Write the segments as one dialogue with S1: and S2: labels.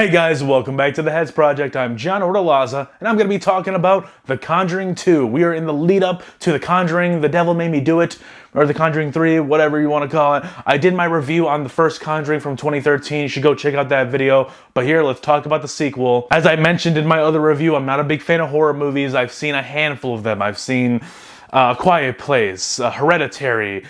S1: Hey guys, welcome back to the Heads Project. I'm John Ortolaza, and I'm going to be talking about The Conjuring 2. We are in the lead up to The Conjuring, The Devil Made Me Do It, or The Conjuring 3, whatever you want to call it. I did my review on the first Conjuring from 2013. You should go check out that video. But here, let's talk about the sequel. As I mentioned in my other review, I'm not a big fan of horror movies. I've seen a handful of them. I've seen Quiet Place, Hereditary,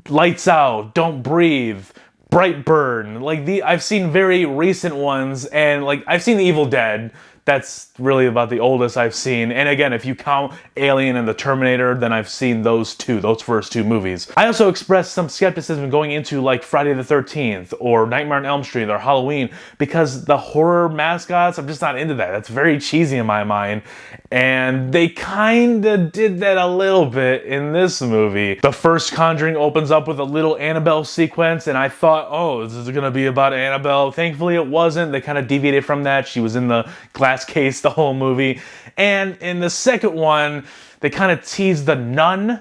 S1: Lights Out, Don't Breathe, Brightburn. I've seen very recent ones, and I've seen The Evil Dead. That's really about the oldest I've seen. And again, if you count Alien and The Terminator, then I've seen those first two movies. I also expressed some skepticism going into Friday the 13th or Nightmare on Elm Street or Halloween, because the horror mascots, I'm just not into that. That's very cheesy in my mind. And they kinda did that a little bit in this movie. The first Conjuring opens up with a little Annabelle sequence, and I thought, oh, this is gonna be about Annabelle. Thankfully it wasn't. They kind of deviated from that. She was in the glass case the whole movie. And in the second one, they kind of teased the nun.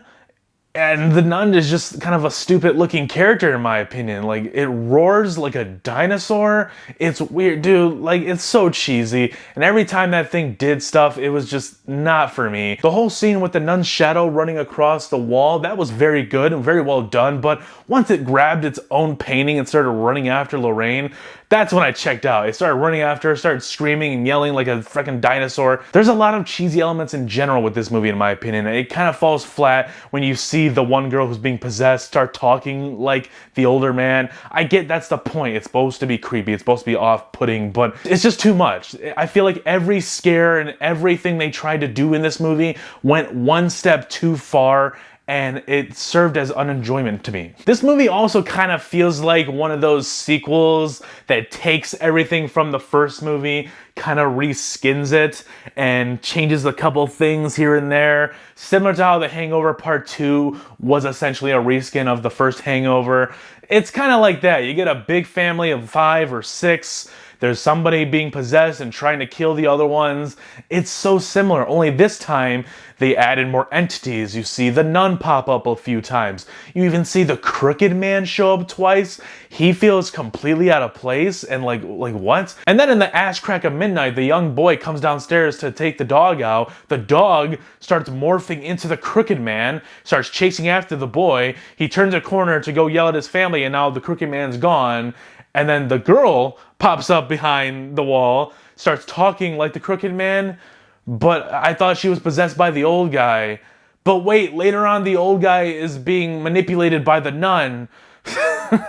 S1: And the nun is just kind of a stupid looking character in my opinion. It roars like a dinosaur. It's weird, dude. It's so cheesy. And every time that thing did stuff, it was just not for me. The whole scene with the nun's shadow running across the wall, that was very good and very well done. But once it grabbed its own painting and started running after Lorraine, that's when I checked out. It started running after her, started screaming and yelling like a freaking dinosaur. There's a lot of cheesy elements in general with this movie in my opinion. It kind of falls flat when you see the one girl who's being possessed start talking like the older man. I get that's the point. It's supposed to be creepy. It's supposed to be off-putting, but it's just too much. I feel like every scare and everything they tried to do in this movie went one step too far, and it served as unenjoyment to me. This movie also kind of feels like one of those sequels that takes everything from the first movie, kind of reskins it, and changes a couple things here and there. Similar to how The Hangover Part 2 was essentially a reskin of the first Hangover. It's kind of like that. You get a big family of 5 or 6. There's somebody being possessed and trying to kill the other ones. It's so similar, only this time they added more entities. You see the nun pop up a few times. You even see the crooked man show up twice. He feels completely out of place and like what? And then in the ass crack of midnight, the young boy comes downstairs to take the dog out. The dog starts morphing into the crooked man, starts chasing after the boy. He turns a corner to go yell at his family, and now the crooked man's gone. And then the girl pops up behind the wall, starts talking like the crooked man, but I thought she was possessed by the old guy. But wait, later on the old guy is being manipulated by the nun.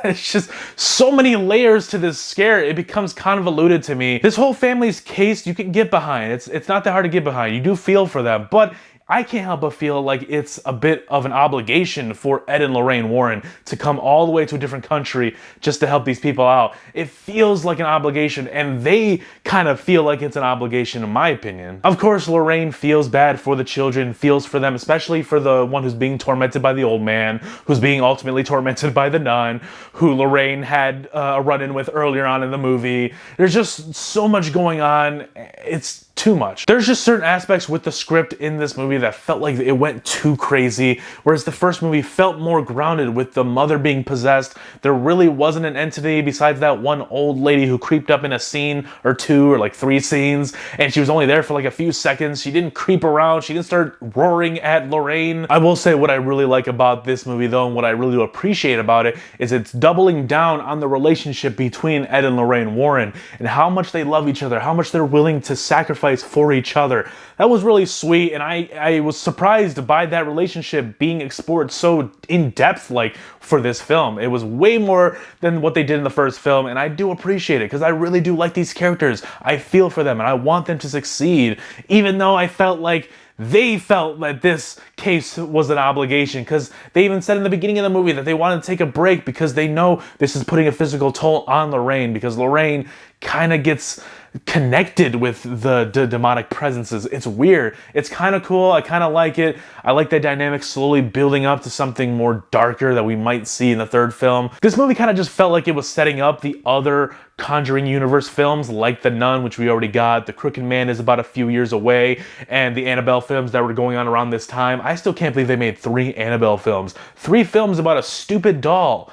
S1: It's just so many layers to this scare. It becomes convoluted to me. This whole family's case you can get behind. It's not that hard to get behind. You do feel for them, but I can't help but feel like it's a bit of an obligation for Ed and Lorraine Warren to come all the way to a different country just to help these people out. It feels like an obligation, and they kind of feel like it's an obligation in my opinion. Of course, Lorraine feels bad for the children, feels for them, especially for the one who's being tormented by the old man, who's being ultimately tormented by the nun, who Lorraine had a run-in with earlier on in the movie. There's just so much going on. It's too much. There's just certain aspects with the script in this movie that felt like it went too crazy, whereas the first movie felt more grounded with the mother being possessed. There really wasn't an entity besides that one old lady who creeped up in a scene or 2 or 3 scenes, and she was only there for a few seconds. She didn't creep around. She didn't start roaring at Lorraine. I will say what I really like about this movie though, and what I really do appreciate about it, is it's doubling down on the relationship between Ed and Lorraine Warren and how much they love each other, how much they're willing to sacrifice for each other. That was really sweet, and I was surprised by that relationship being explored so in depth for this film. It was way more than what they did in the first film, and I do appreciate it because I really do like these characters. I feel for them and I want them to succeed, even though I felt like they felt that this case was an obligation, because they even said in the beginning of the movie that they wanted to take a break because they know this is putting a physical toll on Lorraine, because Lorraine kind of gets connected with the demonic presences. It's weird. It's kind of cool. I kind of like it. I like that dynamic slowly building up to something more darker that we might see in the third film. This movie kind of just felt like it was setting up the other Conjuring universe films, like The Nun, which we already got. The Crooked Man is about a few years away, and the Annabelle films that were going on around this time. I still can't believe they made 3 Annabelle films. 3 films about a stupid doll.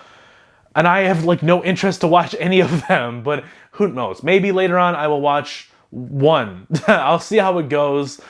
S1: And I have like no interest to watch any of them, but who knows? Maybe later on I will watch one. I'll see how it goes.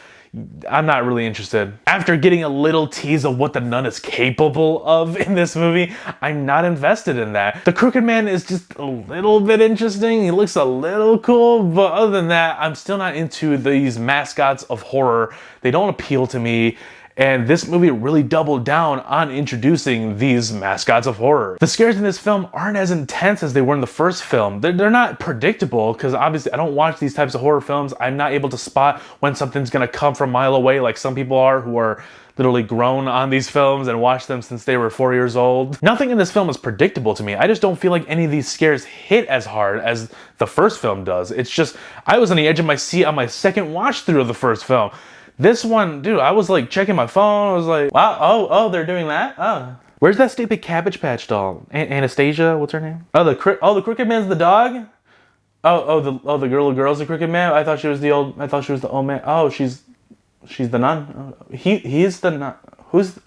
S1: I'm not really interested. After getting a little tease of what the nun is capable of in this movie, I'm not invested in that. The Crooked Man is just a little bit interesting. He looks a little cool, but other than that, I'm still not into these mascots of horror. They don't appeal to me. And this movie really doubled down on introducing these mascots of horror. The scares in this film aren't as intense as they were in the first film. They're not predictable, because obviously I don't watch these types of horror films. I'm not able to spot when something's gonna come from a mile away like some people are who are literally grown on these films and watched them since they were 4 years old. Nothing in this film is predictable to me. I just don't feel like any of these scares hit as hard as the first film does. It's just, I was on the edge of my seat on my second watch through of the first film. This one, dude, I was like checking my phone. I was like, wow, oh, they're doing that? Oh. Where's that stupid Cabbage Patch doll? Anastasia, what's her name? Oh, the Crooked Man's the dog? The little girl's the Crooked Man? I thought she was the old man. Oh, she's the nun. He's the nun.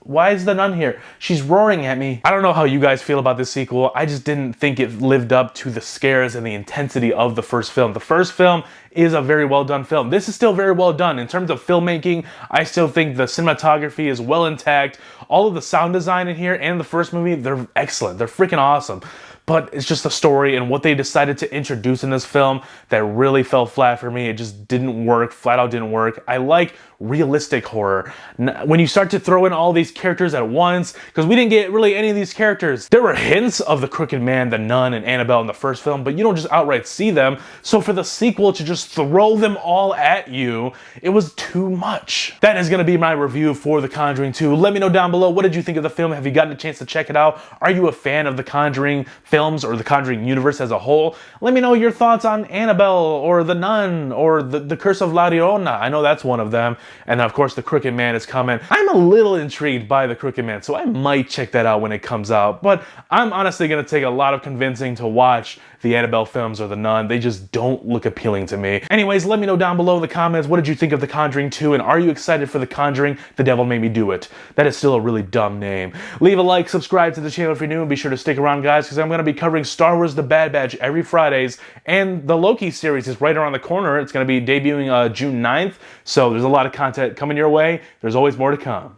S1: Why is the nun here? She's roaring at me. I don't know how you guys feel about this sequel. I just didn't think it lived up to the scares and the intensity of the first film. The first film is a very well done film. This is still very well done. In terms of filmmaking, I still think the cinematography is well intact. All of the sound design in here and the first movie, they're excellent. They're freaking awesome. But it's just the story and what they decided to introduce in this film that really fell flat for me. It just didn't work, flat out didn't work. I like realistic horror. When you start to throw in all these characters at once, because we didn't get really any of these characters. There were hints of the Crooked Man, the Nun, and Annabelle in the first film, but you don't just outright see them. So for the sequel to just throw them all at you, it was too much. That is going to be my review for The Conjuring 2. Let me know down below, what did you think of the film? Have you gotten a chance to check it out? Are you a fan of The Conjuring films or The Conjuring universe as a whole? Let me know your thoughts on Annabelle or The Nun or the Curse of La Llorona. I know that's one of them. And of course, The Crooked Man is coming. I'm a little intrigued by The Crooked Man, so I might check that out when it comes out. But I'm honestly going to take a lot of convincing to watch the Annabelle films or The Nun. They just don't look appealing to me. Anyways, let me know down below in the comments, what did you think of The Conjuring 2? And are you excited for The Conjuring? The Devil Made Me Do It. That is still a really dumb name. Leave a like, subscribe to the channel if you're new, and be sure to stick around, guys, because I'm going to be covering Star Wars The Bad Batch every Fridays. And the Loki series is right around the corner. It's going to be debuting June 9th. So there's a lot of content coming your way. There's always more to come.